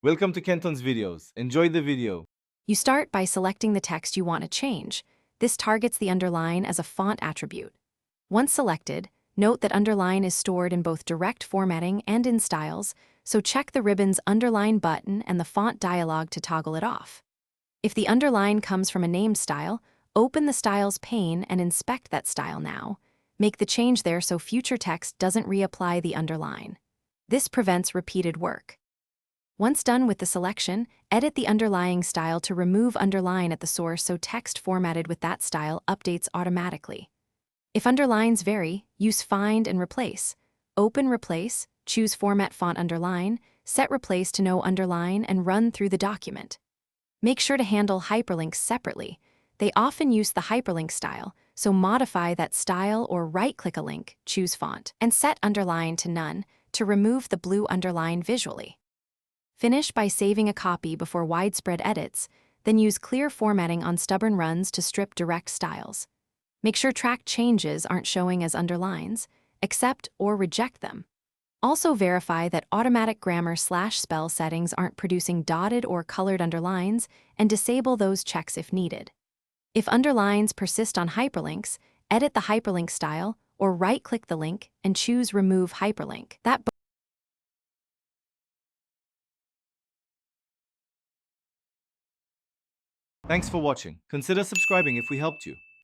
Welcome to Kenton's videos. Enjoy the video. You start by selecting the text you want to change. This targets the underline as a font attribute. Once selected, note that underline is stored in both direct formatting and in styles, so check the ribbon's underline button and the font dialog to toggle it off. If the underline comes from a named style, open the Styles pane and inspect that style now. Make the change there so future text doesn't reapply the underline. This prevents repeated work. Once done with the selection, edit the underlying style to remove underline at the source so text formatted with that style updates automatically. If underlines vary, use Find and Replace. Open Replace, choose Format Font Underline, set Replace to No Underline, and run through the document. Make sure to handle hyperlinks separately. They often use the hyperlink style, so modify that style or right-click a link, choose Font, and set Underline to None to remove the blue underline visually. Finish by saving a copy before widespread edits, then use clear formatting on stubborn runs to strip direct styles. Make sure tracked changes aren't showing as underlines, accept or reject them. Also verify that automatic grammar/spell settings aren't producing dotted or colored underlines, and disable those checks if needed. If underlines persist on hyperlinks, edit the hyperlink style or right-click the link and choose Remove Hyperlink. Thanks for watching. Consider subscribing if we helped you.